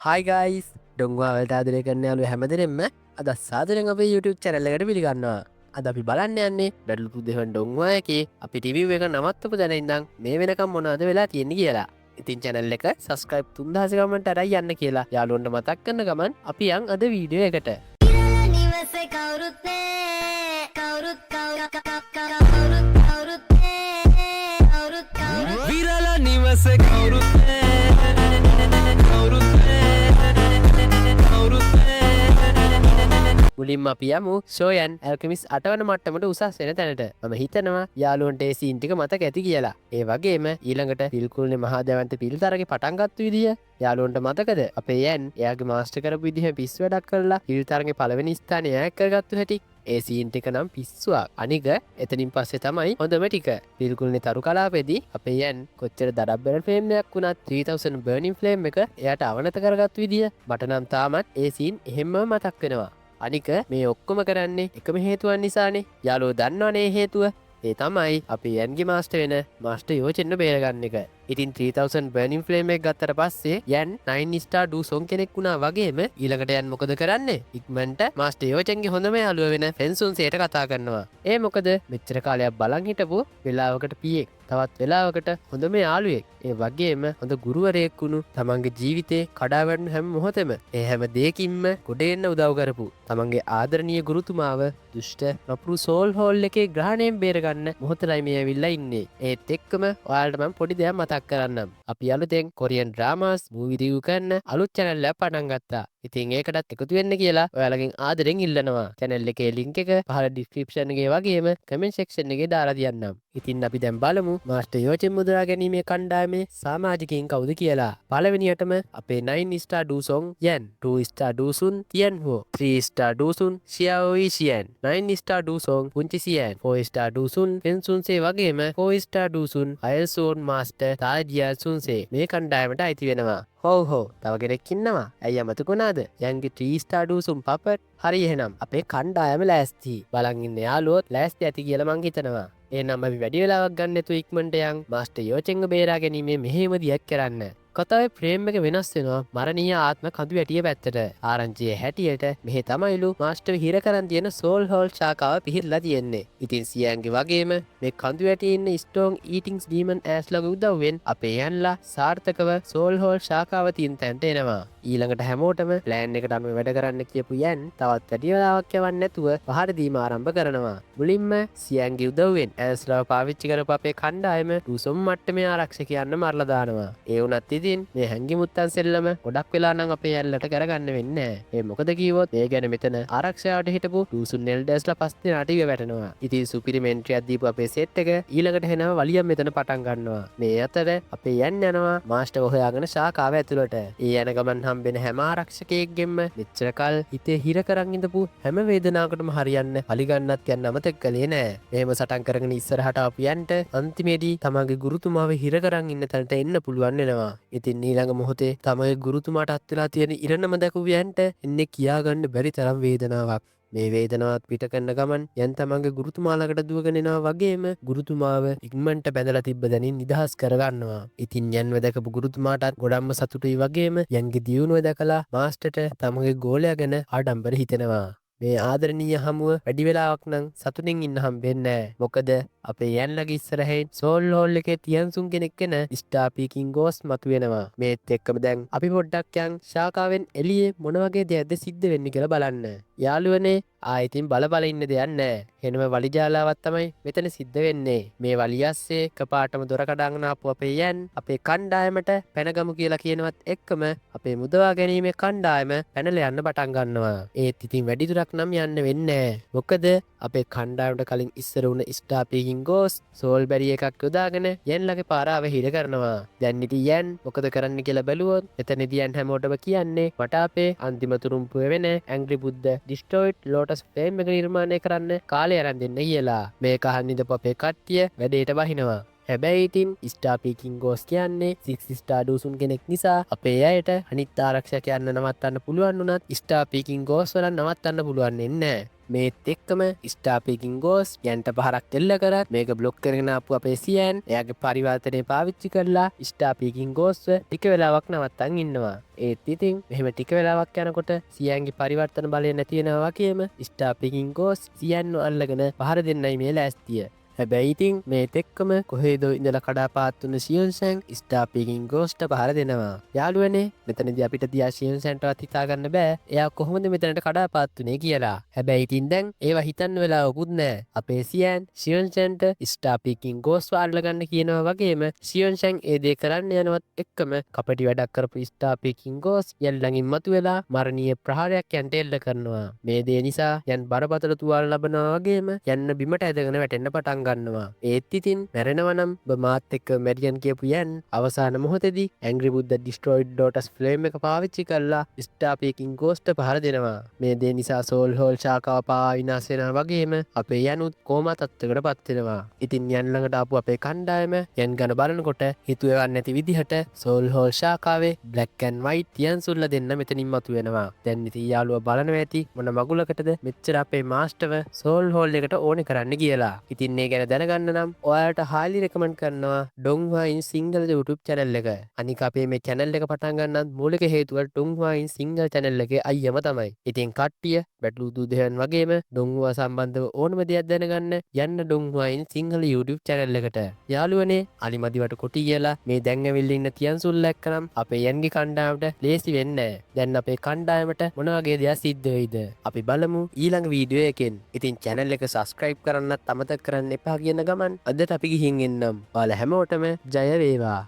Hi guys ඩොංවා වලට ආදරය කරන යාලු හැමදෙනෙම අද සාදරෙන් අපේ YouTube channel එකට පිළිගන්නවා. අද අපි බලන්න යන්නේ බැටල් දෙවන් ඩොංවා එකේ අපි රිවිව් එක නවත්තපු තැන ඉඳන් මේ වෙනකම් මොනවද වෙලා තියෙන්නේ කියලා. ඉතින් channel එක subscribe 3000 කමෙන්ට් අරයි යන්න කියලා යාළුවන්ට මතක් කරන ගමන් අපි යන් අද වීඩියෝ එකට. නිවසේ කවුරුත් නෑ කවුරුත් කවුරුත් විරල නිවසේ කවුරුත් නෑ කවුරුත් මුලින්ම අපි යමු සෝයන් ඇල්කමිස් 8 වන මට්ටමට උසස් වෙන තැනට. මම හිතනවා යාළුවන්ට ඒ සීන් ටික මතක ඇති කියලා. ඒ වගේම ඊළඟට පිල්කුල්නේ මහදේවන්ත පිල්තරගේ පටන් ගත්ත විදිය යාළුවන්ට මතකද? අපේ යන් එයාගේ මාස්ටර් කරපු විදිහ පිස් වැඩක් කරලා පිල්තරගේ පළවෙනි ස්ථානය ඈක් කරගත්තු හැටි. ඒ සීන් ටික නම් පිස්සුවක්. අනික එතනින් පස්සේ තමයි හොඳම ටික. පිල්කුල්නේ තරු කලාපෙදී අපේ යන් කොච්චර දඩබ්බර ෆ්ලේම් එකක් වුණත් 3000 බර්නින් ෆ්ලේම් එක එයාට අවනත කරගත්තු විදිය මට නම් තාමත් ඒ සීන් එහෙම්ම මතක් වෙනවා. අනික මේ ඔක්කොම කරන්නේ එකම හේතුවන් නිසානේ. යාළුවෝ දන්නවනේ හේතුව. ඒ තමයි අපි යන්ගේ මාස්ටර් වෙන මාස්ටර් යෝචෙන්න බේරගන්න එක. ඉතින් 3000 බර්නින් ෆ්ලේම් එක ගත්තට පස්සේ යන් 9 ස්ටාර් ඩූ සොන් කෙනෙක් වුණා වගේම ඊළඟට යන් මොකද කරන්නේ? ඉක්මනට මාස්ටර් යෝචෙන්ගේ හොඳම යාළුව වෙන ෆෙන්සුන්සේට කතා කරනවා. ඒ මොකද මෙච්චර කාලයක් බලන් හිටපු වෙලාවකට පියෙක් තවත් වෙලාවකට හොඳම යාළුවෙක්. ඒ වගේම හොඳ ගුරුවරයෙක් වුණු තමන්ගේ ජීවිතේ කඩා වැටෙන හැම මොහොතෙම ඒ හැම දෙයකින්ම ගොඩ එන්න උදව් කරපු තමන්ගේ ආදරණීය ගුරුතුමාව දුෂ්ට නපුරු සෝල් හෝල් එකේ ග්‍රහණයෙන් බේරගන්න මොහොතයි මේ ඇවිල්ලා ඉන්නේ. ඒත් එක්කම ඔයාලට මම පොඩි දෙයක් මතක් කරන්නම්. අපි අලුතෙන් කොරියන් ඩ්‍රාමාස් මූවි රිවිව් කරන අලුත් channel එකක් පටන් ගත්තා. ඉතින් ඒකටත් එකතු වෙන්න කියලා ඔයාලගෙන් ආදරෙන් ඉල්ලනවා. channel එකේ link එක පහළ description එකේ වගේම comment section එකේ දාලා තියන්නම්. ඉතින් අපි දැන් බලමු මාස්ටර් යෝචෙන් මුදරා ගැනීමේ කණ්ඩායමේ සමාජිකයින් කවුද කියලා. පළවෙනියටම අපේ 9 star ඩූසොන් යන්, 2 star ඩූසුන් තියන් හෝ, 3 star ඩූසුන් ෂියාෝයි ෂියන්, 9 star ඩූසොන් පුංචි සියන්, 4 star ඩූසුන් ෆෙන්සුන්සේ වගේම 4 star ඩූසුන් අයල්සෝන් මාස්ටර් තාජියා සුන්සේ මේ කණ්ඩායමට අයිති වෙනවා. හෝ තව කෙනෙක් ඉන්නවා. ඇයි අමතකුණාද? යන්ගේ 3 star ඩූසුන් පපට්. හරි එහෙනම් අපේ කණ්ඩායම ලෑස්ති. බලන් ඉන්න යාළුවොත් ලෑස්ති ඇති කියලා මං හිතනවා. එහෙනම් අපි වැඩි වෙලාවක් ගන්න නැතුව ඉක්මනට යන් මාස්ටර් යෝචෙන්ව බේරා ගැනීමේ මෙහෙම දියක් කරන්න. කතාවේ ෆ්‍රේම් එක වෙනස් වෙනවා මරණීය ආත්ම කඳු වැටිය පැත්තට. ආරංචියේ හැටියට මෙහෙ තමයිලු මාස්ටර් හිර කරන් තියෙන සෝල් හෝල් ශාඛාව පිහිටලා තියෙන්නේ. ඉතින් සියන්ගේ වගේම මේ කඳු වැටියේ ඉන්න ස්ටෝන් ඊටින්ග්ස් ඩීමන් ඇස්ලගේ උදව්වෙන් අපේ යන්ලා සාර්ථකව සෝල් හෝල් ශාඛාව තියෙන තැනට එනවා. ඊළඟට හැමෝටම ප්ලෑන් එකට අනුව වැඩ කරන්න කියපු යන් තවත් වැඩි වෙලාවක් යවන්න නැතුව පහර දීම ආරම්භ කරනවා. මුලින්ම සියන්ගේ උදව්වෙන් ඇස්ලාව පාවිච්චි කරපු අපේ කණ්ඩායම ඩූසොන් මට්ටමේ ආරක්ෂකයන්ව මරලා දානවා. ඒ වුණත් ඉතින් මේ හැංගි මුත්තන් සෙල්ලම ගොඩක් වෙලා නම් අපේ ඇල්ලට කරගන්න වෙන්නේ නැහැ. ඒ මොකද කිව්වොත් ඒ ගැන මෙතන ආරක්ෂාවට හිටපු ඩූසුන් එල්ඩර්ස්ලා පස් දෙනාට ඉව වැටෙනවා. ඉතින් සුපිරිමෙන්ට්‍රියක් දීපු අපේ සෙට් එක ඊළඟට එනවා වලියම් මෙතන පටන් ගන්නවා. මේ අතර අපේ යන් යනවා මාස්ටර් හොයාගෙන ශාඛාව ඇතුළට. ඒ යන ගමන් හම්බෙන හැම ආරක්ෂකයෙක්ගෙම මෙච්චර කල් හිතේ හිර කරන් ඉඳපු හැම වේදනාවකටම හරියන්න පරිගන්නත් යන්න අමතක කළේ නෑ. එහෙම සටන් කරගෙන ඉස්සරහට ආපු යන්ට අන්තිමේදී තමගේ ගුරුතුමාව හිර කරන් ඉන්න තැනට එන්න පුළුවන් වෙනවා. ඉතින් ඊළඟ මොහොතේ තමයි ගුරුතුමාට අත් වෙලා තියෙන ඉරණම දැකපු යන්ට එන්නේ කියාගන්න බැරි තරම් වේදනාවක්. මේ වේදනාවත් පිට කරන ගමන් යන් තමන්ගේ ගුරුතුමා ළඟට දුවගෙන එනවා වගේම ගුරුතුමාව ඉක්මනට බැඳලා තිබ්බ දැනින් නිදහස් කරගන්නවා. ඉතින් යන්ව දැකපු ගුරුතුමාටත් ගොඩක්ම සතුටුයි වගේම යන්ගේ දියුණුව දැකලා මාස්ටර්ට තමගේ ගෝලයා ගැන ආඩම්බර හිතෙනවා. මේ ආදරණීය හමුව වැඩි වෙලාවක් නම් සතුටින් ඉන්න හම්බෙන්නේ නැහැ. මොකද අපේ යන්ලගේ ඉස්සරහින් සෝල් හෝල් එකේ තියන්සුන් කෙනෙක් වෙන ස්ටාර් පීකින් ගෝස් මතුවෙනවා. මේත් එක්කම දැන් අපි පොඩ්ඩක් යන් ශාඛාවෙන් එළියේ මොන වගේ දෙයක්ද සිද්ධ වෙන්නේ කියලා බලන්න. යාළුවනේ ආයිතින් බල ඉන්න දෙයක් නැහැ. එනම වලිජාලාවක් තමයි මෙතන සිද්ධ වෙන්නේ. මේ වලියස්සේ කපාටම දොර කඩාගෙන ආපු අපේ යන් අපේ කණ්ඩායමට පැනගමු කියලා කියනවත් එක්කම අපේ මුදවා ගැනීමේ කණ්ඩායම පැනලා යන්න පටන් ගන්නවා. ඒත් ඉතින් වැඩි දුරක් නම් යන්න වෙන්නේ නැහැ. මොකද අපේ කණ්ඩායමට කලින් ඉස්සර වුණ ස්ටාර් පීකින් ගෝස් සෝල් බැරි එකක් යොදාගෙන යන්ලගේ පාරාව හිර කරනවා. දැන් ඉතින් යන් මොකද කරන්න කියලා බැලුවොත් එතනදී යන් හැමෝටම කියන්නේ මට අපේ අන්තිම තුරුම්පුව වෙන ඇන්ග්‍රි බුද්ද ඩිස්ට්‍රොයිඩ් ලෝටස් ෆ්ලේම් එක නිර්මාණය කරන්න කාලය අරන් දෙන්න කියලා. මේක අහන් ඉඳපු අපේ කට්ටිය වැඩේට බහිනවා. හැබැයි ඉතින් ස්ටාර් පීකින් ගෝස් කියන්නේ 6 ස්ටාර් ඩූසුන් කෙනෙක් නිසා අපේ අයට අනිත් ආරක්ෂකයන්ව නවත්තන්න පුළුවන් වුණත් ස්ටාර් පීකින් ගෝස් වල නවත්තන්න පුළුවන් වෙන්නේ නැහැ. මේත් එක්කම ස්ටාපිකින් ගෝස් යන්ට පහරක් එල්ල කරත් මේක බ්ලොක් කරගෙන අපපු අපේ සියන් එයාගේ පරිවර්තනය පාවිච්චි කරලා ස්ටාපිකින් ගෝස්ව ටික වෙලාවක් නවත්තන් ඉන්නවා. ඒත් ඉතින් මෙහෙම ටික වෙලාවක් යනකොට සියන්ගේ පරිවර්තන බලය නැතිවෙනවා වගේම ස්ටාපිකින් ගෝස් සියන්ව අල්ලගෙන පහර දෙන්නයි මේ ලෑස්තිය. හැබැයි ඉතින් මේ තෙක්කම කොහේදෝ ඉඳලා කඩාපාත්තුන සියොන්සැන් ස්ටාපිකින් ගෝස්ට පහර දෙනවා. යාළුවනේ මෙතනදී අපිට දියා සියොන්සැන්ටවත් හිතාගන්න බෑ එයා කොහොමද මෙතනට කඩාපාත්තුනේ කියලා. හැබැයි ඉතින් දැන් ඒවා හිතන්න වෙලා ඔකුත් නෑ. අපේ සියන් සියොන්සැන්ට ස්ටාපිකින් ගෝස්ව අල්ලගන්න කියනවා වගේම සියොන්සැන් ඒ දේ කරන්න යනවත් එක්කම කපටි වැඩක් කරපු ස්ටාපිකින් ගෝස් යල්ලඟින් මතුවෙලා මරණීය ප්‍රහාරයක් යන්ට එල්ල කරනවා. මේ දේ නිසා යන් බරපතල තුවාල ලබනවා වගේම යන්න බිමට ඇදගෙන වැටෙන්න පටන් ගන්නවා. ඒත් ඉතින් මැරෙනවනම් මාත් එක්ක මැරියන් කියපු යන් අවසාන මොහොතේදී ඇංග්‍රි බුද්දා ඩිස්ට්‍රොයිඩ් ඩොටස් ෆ්ලේම් එක පාවිච්චි කරලා ස්ටාපිකින් ගෝස්ට පහර දෙනවා. මේ දේ නිසා සෝල් හෝල් ශාකාව පා විනාශ වෙනවා වගේම අපේ යනුත් කෝමා තත්ත්වයකට පත් වෙනවා. ඉතින් යන් ළඟට ආපු අපේ කණ්ඩායම යන් ගන බලනකොට හිතුවේවත් නැති විදිහට සෝල් හෝල් ශාකාවේ බ්ලැක් ඇන්ඩ් වයිට් තියන් සුල්ල දෙන්න මෙතනින් මතුවෙනවා. දැන් ඉතින් යාළුවා බලනවා ඇති මොන මගුලකටද මෙච්චර අපේ මාස්ටර්ව සෝල් හෝල් එකට ඕනේ කරන්න කියලා. ඉතින් මේ ගැන දැනගන්න නම් ඔයාලට හාලි රෙකමන්ඩ් කරනවා ඩොංවායින් සිංහල YouTube channel එක. අනික අපේ මේ channel එක පටන් ගන්නත් මූලික හේතුව ඩොංවායින් සිංහල channel එකේ අයියම තමයි. ඉතින් කට්ටිය බැටළු දුදෙහන් වගේම ඩොංවා සම්බන්ධව ඕනම දෙයක් දැනගන්න යන්න ඩොංවායින් සිංහල YouTube channel එකට. යාළුවනේ අලිමදිවට කොටි කියලා මේ දැන් ඇවිල්ලා ඉන්න තියන් සුල්ල එක්කනම් අපේ යන්ගේ කණ්ඩායමට ලේසි වෙන්නේ නැහැ. දැන් අපේ කණ්ඩායමට මොන වගේ දෙයක් සිද්ධ වෙයිද? අපි බලමු ඊළඟ වීඩියෝ එකෙන්. ඉතින් channel එක subscribe කරන්නත් අමතක කරන්න එපා කියන ගමන් අදට අපි ගිහින් එන්නම්. ඔයාලා හැමෝටම ජය වේවා.